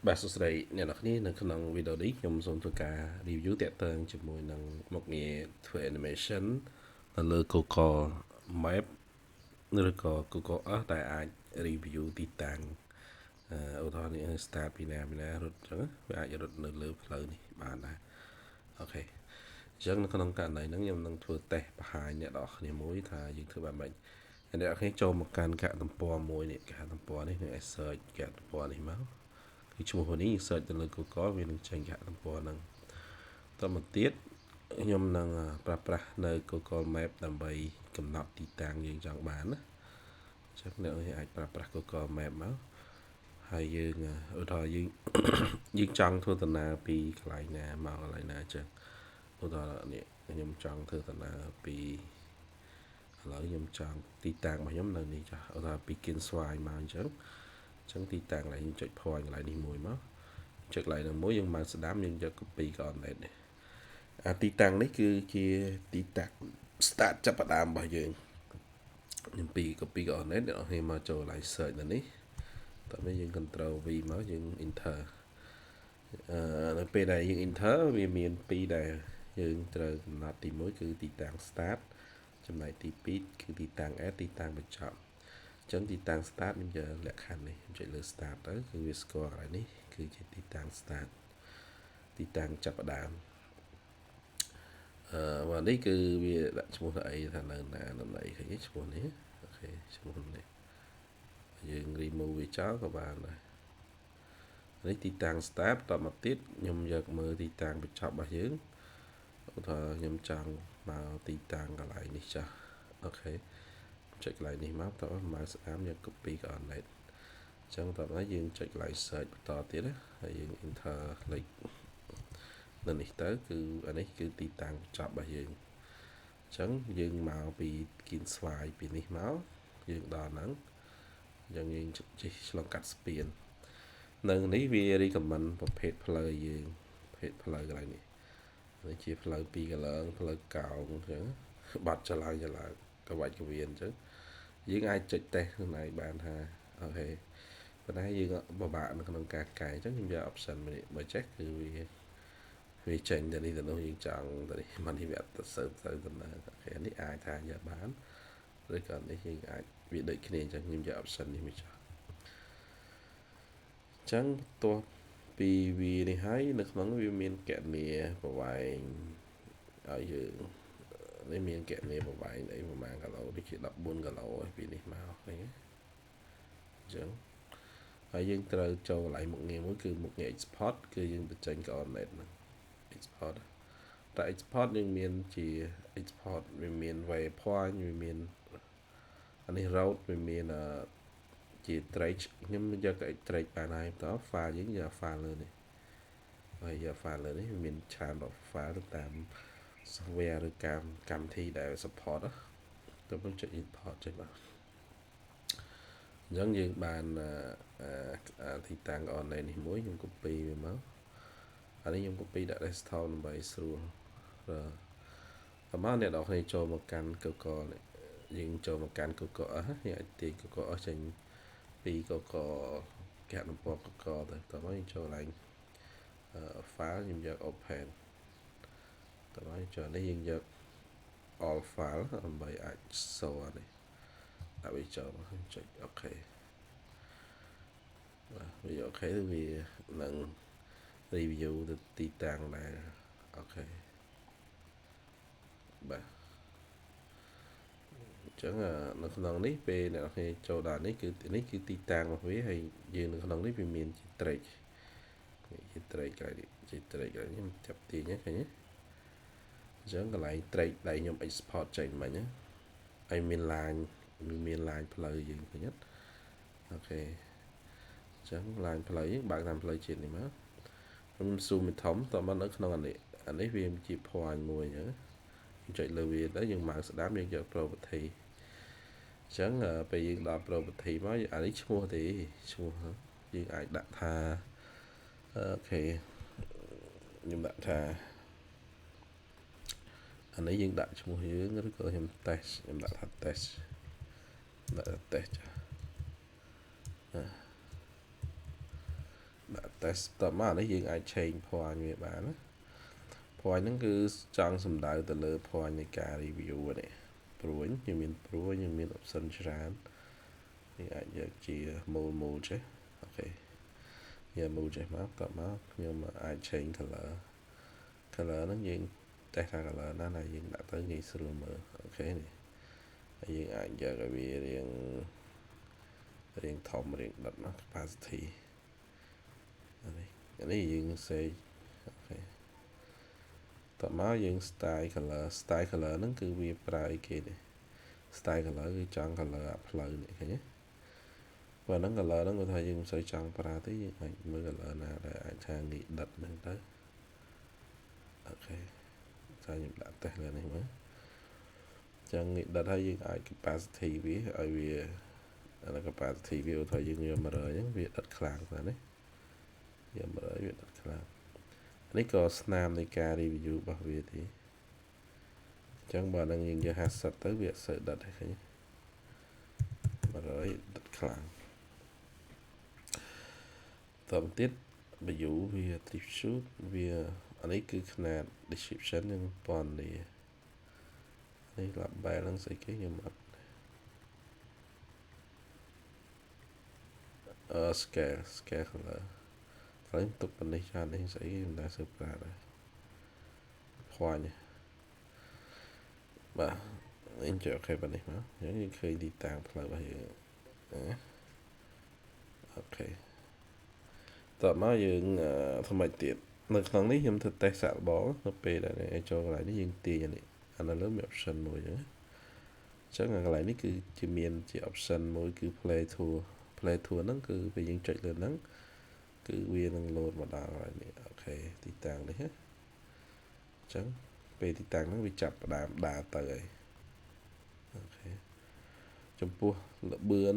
បាទសួស្តីអ្នកនរគ្នានៅក្នុងវីដេអូនេះខ្ញុំសូមធ្វើការ review តាក់ទងជាមួយនឹងមុខងារធ្វើ animation នៅលើ Google Map ឬក៏ Google Earth ដែលអាច review ទីតាំងឧទាហរណ៍នេះ start ពីណារត់អញ្ចឹងវាអាចរត់នៅលើផ្លូវនេះបានដែរអូខេអញ្ចឹងនៅក្នុងករណីហ្នឹងខ្ញុំនឹងធ្វើតេស្តបង្ហាញអ្នកនរគ្នាមួយថាយើងធ្វើបែបម៉េចអ្នកនរគ្នាចូលមកកាន់កទំព័រមួយនេះកទំព័រនេះនឹង search កទំព័រនេះមកគឺឈ្មោះនេះ search ទៅលើ Google វានឹងចេញកទំព័រហ្នឹងតមកទៀតខ្ញុំនឹងប្រើប្រាស់នៅ Google Map ដើម្បីកំណត់ទីតាំងយើងចង់បានណាអញ្ចឹងអ្នកអាចប្រើប្រាស់ Google Map មកហើយយើងឧទាហរណ៍យើងចង់ធ្វើដំណើរពីកន្លែងណាមកកន្លែងណាអញ្ចឹងឧទាហរណ៍នេះខ្ញុំចង់ធ្វើដំណើរពីឥឡូវខ្ញុំចង់ទីតាំងរបស់ខ្ញុំនៅនេះចាឧទាហរណ៍ពីគៀនស្វាយមកអញ្ចឹងទីតាំងកន្លែងខ្ញុំចុច point កន្លែងនេះមួយមកចុចកន្លែងនោះមួយយើងមកស្ដាំយើងយក copy coordinate នេះទីតាំងនេះគឺជាទីតាំង start ចាប់ផ្ដើមរបស់យើងខ្ញុំពី copy coordinate អ្នកនរមកចូលកន្លែង search នៅនេះតោះនេះយើង control V មកយើង enter នៅពេលដែលយើង enter វាមាន2ដែលយើងត្រូវកំណត់ទី1គឺទីតាំង start ចំណែកទី2គឺទីតាំង end ទីតាំងបញ្ចប់អញ្ចឹងទីតាំង start ខ្ញុំយកលក្ខខណ្ឌនេះខ្ញុំចុចលើ start ទៅគឺវាស្គាល់កន្លែងនេះគឺជាទីតាំង start ទីតាំងចាប់ផ្ដើមមកនេះគឺវាដាក់ឈ្មោះថាអីថានៅណានៅអីឃើញឈ្មោះនេះអូខេឈ្មោះនេះយើង remove វាចោលក៏បានដែរនេះទីតាំង start តមកទៀតខ្ញុំយកមើលទីតាំងបញ្ចប់របស់យើងឧទាហរណ៍ខ្ញុំចង់មកទីតាំងកន្លែងនេះចាស់អូខេចុចកន្លែងនេះមកតោះមកស្អាមយក copy coordinate អញ្ចឹងតោះហើយយើងចុចកន្លែង search បន្តទៀតណាហើយយើង enter លេខនៅនេះទៅគឺអានេះគឺទីតាំងបញ្ចប់របស់យើងអញ្ចឹងយើងមកពីគៀនស្វាយពីនេះមកយើងដល់ហ្នឹងអញ្ចឹងយើងជិះឆ្លងកាត់ស្ពាននៅនេះវា recommend ប្រភេទផ្លូវយើងប្រភេទផ្លូវកន្លែងនេះនេះជាផ្លូវ2កន្លងផ្លូវកោងអញ្ចឹងបាត់ចឡើងកវាច់កវៀនអញ្ចឹងយើងអាចចុចតេស្តខ្លួនឯងបានថាអូខេប៉ុន្តែយើងពិបាកនៅក្នុងការកែអញ្ចឹងខ្ញុំយក option មួយនេះបើចេះគឺវាចេញទៅនេះទៅនោះយើងចង់ទៅនេះមិននេះវាអត់ទៅទៅដំណើរអូខេនេះអាចថាយកបានឬក៏នេះយើងអាចវាដូចគ្នាអញ្ចឹងខ្ញុំយក option នេះមកចោលអញ្ចឹងទោះពីវានេះហើយនៅក្នុងវាមានកណនីប្រវែងឲ្យយើងនេះមានកណនីប្រវែងអីប្រហែលគីឡូនេះជា14គីឡូពីនេះមកឃើញទេអញ្ចឹងហើយយើងត្រូវចូលកន្លែងមុខងារមួយគឺមុខងារ export គឺយើងបញ្ចេញ coordinate ហ្នឹង export តែ export យើងមានជា export វាមាន waypoint វាមានអានេះ road វាមានជា trace ខ្ញុំយកតែ trace បានហើយតោះ file យើងយក file លើនេះហើយយក file លើនេះវាមានច្រើនរបស់ file ទៅតាម software ឬកម្មវិធីដែល support ទៅខ្ញុំចុច import ចេញមកអញ្ចឹងយើងបានទីតាំង online នេះមួយខ្ញុំ copy វាមកអានេះខ្ញុំ copy ដាក់ desktop ដើម្បីស្រួលតាមអ្នកនរគ្នាចូលមកកាន់ Google នេះយើងចូលមកកាន់ Google Earth យើងអាចទាញ Google Earth ចេញពី Google កទំព័រ Google ទៅតោះយើងចូលឡើង file ខ្ញុំយក open តោះហើយចូលនេះយើងយក all file ដើម្បីអាច show អានេះដាក់វាចូលចុច OK បាទវាអូខេវានឹង review ទៅទីតាំងដែរអូខេបាទអញ្ចឹងនៅក្នុងនេះពេលអ្នកនរចូលដល់នេះគឺទីតាំងរបស់វាហើយយើងនៅក្នុងនេះវាមានជា trace ជា trace ក្រោយនេះជា trace ក្រោយខ្ញុំចាប់ទាញឃើញទេអញ្ចឹងកន្លែង trace ដែលខ្ញុំ export ចេញមិញហើយមាន line វាមាន line ផ្លូវយើងឃើញទេអូខេអញ្ចឹង line ផ្លូវយើងបើកតាមផ្លូវជាតិនេះមកខ្ញុំ zoom វាធំតមកនៅក្នុងអានេះវាជា point មួយអញ្ចឹងចុចលើវាទៅយើងមកស្ដាំយើងយក property អញ្ចឹងពេលយើងដល់ property មកអានេះឈ្មោះទេឈ្មោះយើងអាចដាក់ថាអូខេខ្ញុំដាក់ថាអានេះយើងដាក់ឈ្មោះយើងឬក៏ខ្ញុំ test ខ្ញុំដាក់ថា test ដាក់ test ចាដាក់ តែតមកនេះយើងអាច change point វាបានណា point ហ្នឹងគឺចង់សំដៅទៅលើ point នៃការ review នេះព្រួយយើងមាន option ច្រើនយើងអាចយកជា move ចេះអូខេយក move ចេះមកតមកខ្ញុំអាច change color ហ្នឹងយើងតេស្តថា color ណាដែលយើងដាក់ទៅងាយស្រួលមើលអូខេនេះហើយយើងអាចយកឲ្យវារៀងធំរៀងដិតណា capacity នេះយើង save អូខេតមកយើង style color ហ្នឹងគឺវាប្រើអីគេនេះ style color គឺចង់ color អាផ្លូវនេះឃើញទេបើហ្នឹង color ហ្នឹងគាត់ថាយើងមិនសូវចង់ប្រើទេយើងអាចមើល color ណាដែលអាចថាងាយដិតហ្នឹងទៅអូខេតែខ្ញុំដាក់តេស្តលើនេះមើលចឹងងាយដិតហើយយើងអាច capacity វាឲ្យវាអា capacity វាថាយើងយក100ហ្នឹងវាដិតខ្លាំងណាស់នេះយក100វាដិតខ្លាំងនេះក៏ស្នាមនៃការ review របស់វាទេចឹងបើនឹងយើងយក50ទៅវាអត់សូវដិតទេឃើញ100ដិតខ្លាំងតទៅទៀត view វា attribute វាអានេះគឺຂະຫນាត description នឹងពណ៌នេះ label ហ្នឹងស្អីគេខ្ញុំអត់scale color ហើយទុកប៉ុណ្នេះច្រើននេះស្អីខ្ញុំដែរសូវប្រើដែរ point បាទយើងចូលអូខេប៉ុណ្នេះមកយើងឃើញទីតាំងផ្លូវរបស់យើងអូខេតោះមកយើងថ្មីទៀតនៅក្នុងនេះខ្ញុំធ្វើតេស្តសាកល្បងនៅពេលដែលចូលកន្លែងនេះយើងទាញអានេះលើមាន option មួយអញ្ចឹងកន្លែងនេះគឺជាមានជា option មួយគឺ play tour ហ្នឹងគឺពេលយើងចុចលើហ្នឹងគឺវានឹង load មកដល់ហើយនេះអូខេទីតាំងនេះអញ្ចឹងពេលទីតាំងហ្នឹងវាចាប់ផ្ដើមដើរទៅហើយអូខេចំពោះល្បឿន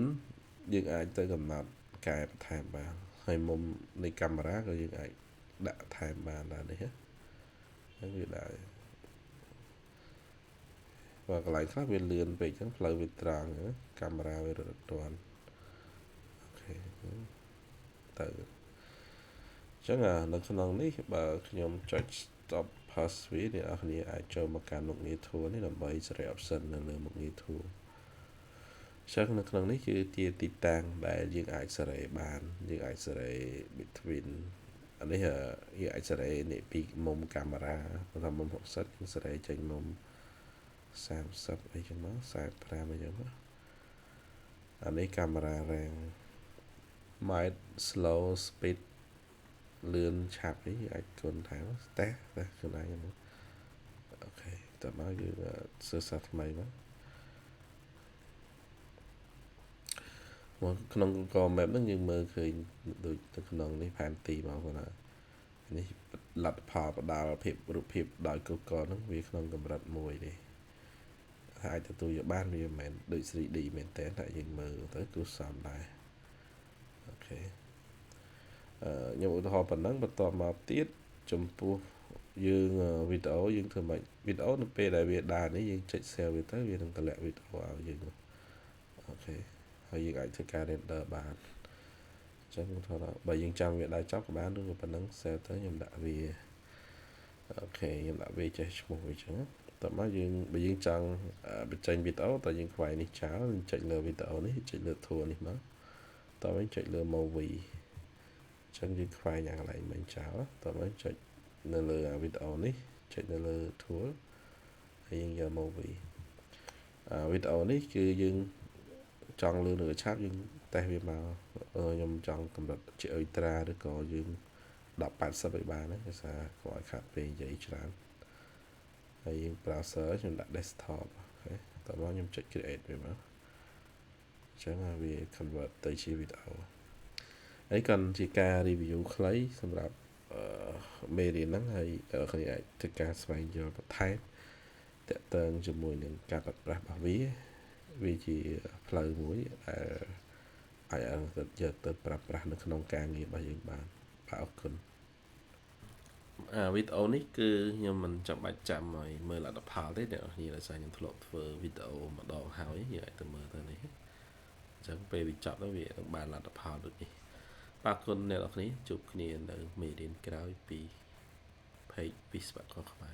យើងអាចទៅកំណត់កែបន្ថែមបានហើយមុំនៃកាមេរ៉ាក៏យើងអាចដាក់ថែមបានដែរនេះហ្នឹងវាដែរបើកន្លែងខ្លះវាលឿនពេកអញ្ចឹងផ្លូវវាត្រង់កាមេរ៉ាវារត់ទាន់អូខេទៅអញ្ចឹងនៅក្នុងនេះបើខ្ញុំចុច stop pass វាអ្នកនរគ្នាអាចចូលមកកាន់មុខងារ tool នេះដើម្បីសេរី option នៅលើមុខងារ tool អញ្ចឹងនៅក្នុងនេះគឺជាទីតាំងដែលយើងអាចសេរីបានយើងអាចសេរី between អានេះយើងអាចសេរីនេះពីមុំកាមេរ៉ាបើថាមុំ60យើងសេរីចេញមុំ30អីចឹងមក45អីចឹងមកអានេះកាមេរ៉ារាំង might slow speed លឿនឆាប់អីអាចគុណថែមតែខ្លួនឯងមកអូខេតើមកយើងសើសាថ្មីមកក្នុង Google Map ហ្នឹងយើងមើលឃើញដូចនៅក្នុងនេះផែនទីមកគាត់ថានេះលទ្ធផលផ្ដល់ភាពរូបភាពដោយ Google ហ្នឹងវាក្នុងកម្រិតមួយទេអាចទទួលយកបានវាមិនមែនដូច 3D មែនតើតែយើងមើលទៅគួរសមដែរអូខេខ្ញុំឧទាហរណ៍ប៉ុណ្ណឹងបន្តមកទៀតចំពោះយើងវីដេអូយើងធ្វើម៉េចវីដេអូនៅពេលដែលវាដើរនេះយើងចុច save វាទៅវានឹងតម្លាក់វីដេអូឲ្យយើងអូខេហើយយើងអាចធ្វើការ render បានអញ្ចឹងថាបើយើងចាំវាដើរចប់ក៏បានឬក៏ប៉ុណ្ណឹង save ទៅខ្ញុំដាក់វាអូខេខ្ញុំដាក់វាចេះឈ្មោះវាអញ្ចឹងតោះមកយើងបើយើងចង់បញ្ចេញវីដេអូតើយើងខ្វែងនេះចោលចុចលើវីដេអូនេះចុចលើ tool នេះមកតើវិញចុចលើ movie ចឹងយើងខ្វែងអាកន្លែងមិញចោលតើមកចុចនៅលើវីដេអូនេះចុចនៅលើ tool ហើយយើងយក movie វីដេអូនេះគឺយើងចង់លឿនឬឆាប់យើងតេស្តវាមកខ្ញុំចង់កម្រិតជា ultra ឬក៏យើង1080ឲ្យបានហ្នឹងគឺថាកុំឲ្យខាត់ពេលនិយាយច្រើនហើយយើង browser ខ្ញុំដាក់ desktop អូខេតោះមកខ្ញុំចុច create វាមកអញ្ចឹងវា convert ទៅជាវីដេអូហើយកាន់ជាការ review ខ្លីសម្រាប់មេរៀនហ្នឹងហើយគ្នាអាចធ្វើការស្វែងយល់បន្ថែមតកតើងជាមួយនឹងការប្រើប្រាស់របស់វាជាផ្លូវមួយដែលអាចយកទៅប្រើប្រាស់នៅក្នុងការងាររបស់យើងបានបាទអរគុណវីដេអូនេះគឺខ្ញុំមិនចាំបាច់ចាំឲ្យមើលលទ្ធផលទេអ្នកនរគ្នាដោយសារខ្ញុំធ្លាប់ធ្វើវីដេអូម្ដងហើយយើងអាចទៅមើលទៅនេះអញ្ចឹងពេលវាចប់ទៅវានឹងបានលទ្ធផលដូចនេះ បាទគុណអ្នកនរគ្នាជួបគ្នានៅមេរៀនក្រោយពី page វិស្វករខ្មែរ